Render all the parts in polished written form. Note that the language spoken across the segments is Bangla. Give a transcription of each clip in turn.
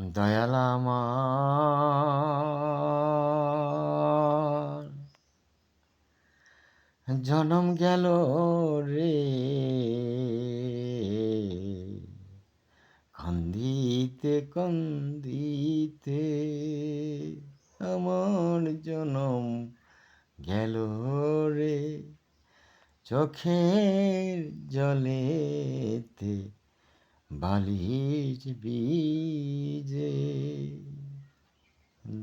দয়াল আমার জনম গেল রে, কান্দিতে কান্দিতে আমার জনম গেল রে, চোখের জলেতে বালিশ ভিজে।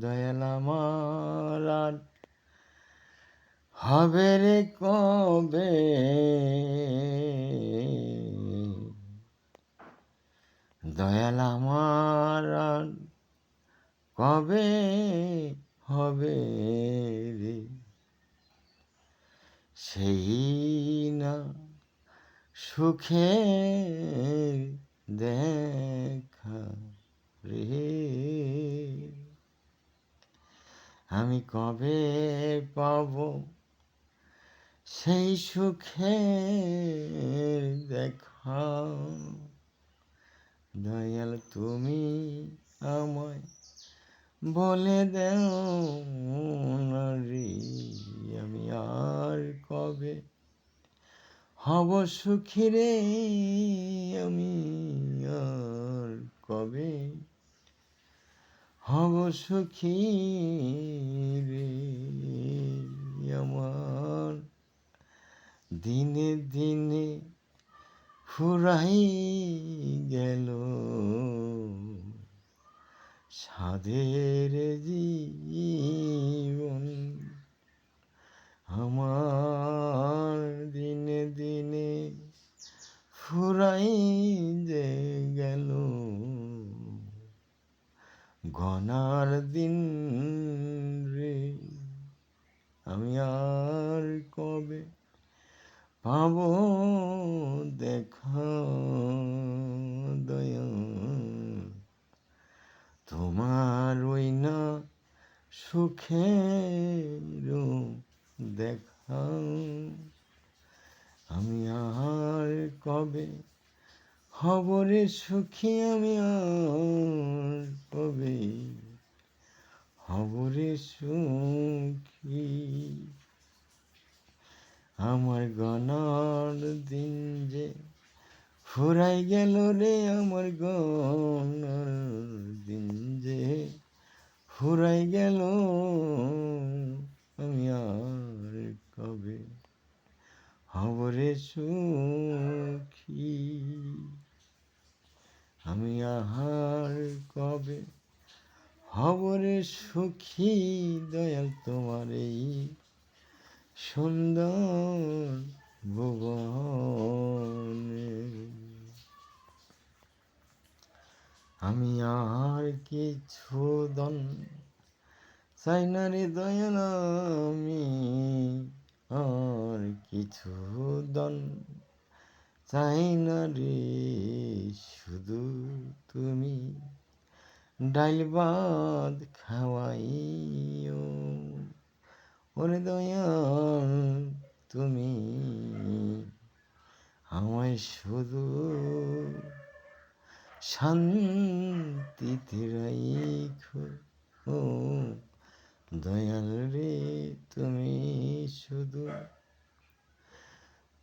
দয়াল আমার আর হবে রে কবে, দয়াল আমার আর কবে হবে রে, সেই না সুখে দেখা রে, আমি কবে পাবো সেই সুখে দেখা। দয়াল তুমি আমায় বলে দেও না রে, আমি আর কবে হব সুখী রে, আমি আর কবে হব সুখী রে। আমার দিনে দিনে ফুরাই গেল সাধের জীবন, আমার দিনে দিনে ফুরাই যে গেল গনার দিন রে, আমি আর কবে পাবো দেখা। দয়া তোমার ওই না সুখের দেখা, আমি আর কবে হব রে সুখী, আমি আর কবে হব রে সুখী। আমার গনার দিন যে ফুরাই গেল রে, আমার গনার দিন যে ফুরাই গেল, আমি আর কবে হব রে সুখী, আমি আর কবে হব রে সুখী। দয়াল তোমার এই সুন্দর ভুবনে আমি আর কিছু দন চাই না রে দয়াল, আমি আর কিছু দন চাই না রে, শুধু তুমি ডাইল ভাত খাওয়াইও ওরে দয়াল, তুমি আমায় শুধু শান্তিতে রাইখো ও দয়াল রে, তুমি শুধু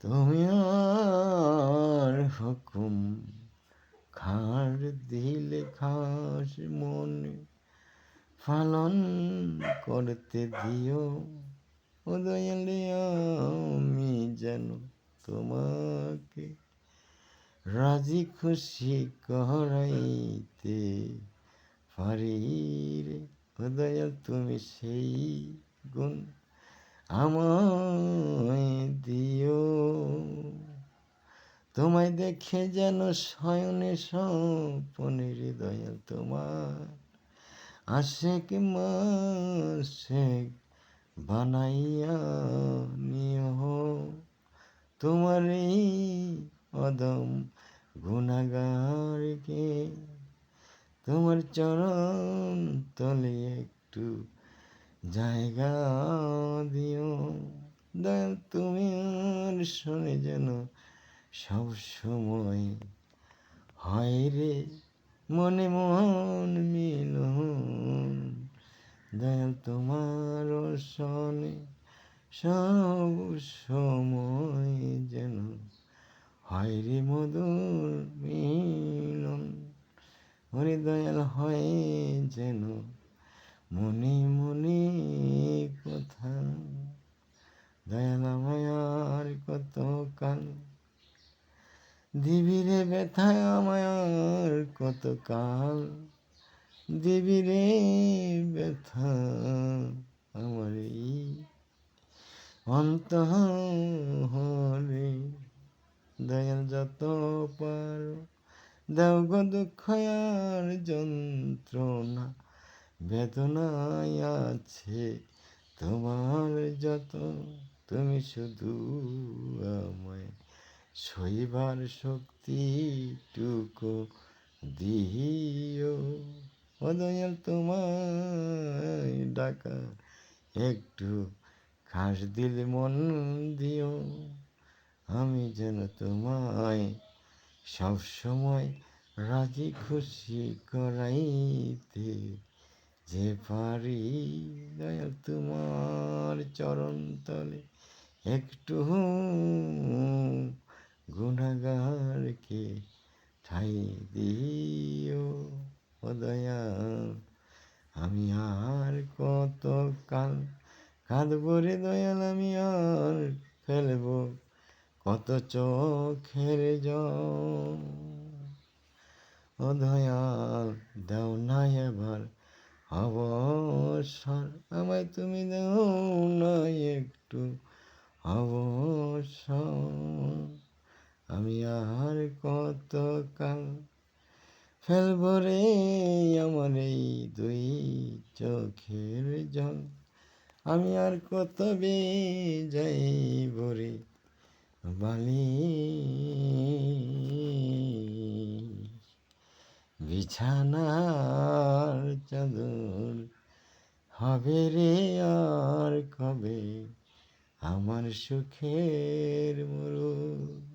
তুমি আর হুকুম খার দিলে খাস মনে পালন করতে দিও ও দয়াল, আমি যেন তোমাকে রাজি খুশি করাইতে পারি রে, ও দয়াল তুমি সেই গুণ আমায় দিও। তোমায় দেখে যেন শয়নে স্বপনে রে দয়াল, তোমার আশেক মাশেক বানাইয়া নিও, তোমার এই অদম গুনাহগারকে তোমার চরণ তলে একটু জায়গা দিও। দয়াল তুমি আর শুনে যেন সব সময় হয় রে মনে মন সনে সব সময় যেন হয় রে মধুর মিলন। ওরে দয়াল হয় যেন মনে মনে কথা। দয়াল আমায় আর কত কাল দিবি রে ব্যথা, আমায় আর কত কাল দিবি রে ব্যথা আমার এই অন্তরে। দয়াল যত পারো দাও গো দুঃখ আর যন্ত্রণা, বেদনায় আছে তোমার যত। তুমি শুধু আমায় সইবার শক্তিটুকু দিও। ও দয়াল তোমায় ডাকা একটু খাস দিল মন দিও। আমি যেন তোমায় সব সময় রাজি খুশি করাইতে যে পারি। দয়াল তোমার চরণ তলে একটু গুনাহগারকে ঠাই দিও। ও দয়াল আমি আর কত কাল কাঁদব রে দয়াল, আমি আর ফেলব কত চোখের জল। ও দয়াল দাও না এবার অবসর, আমায় তুমি দাও না একটু অবসর। আমি আর কত কাল ফেলব রে আমার এই দুই চোখের জল। আমি আর কত যাইব রে বালি বিছানার চাদর হবে রে আর কবে আমার সুখের মরু।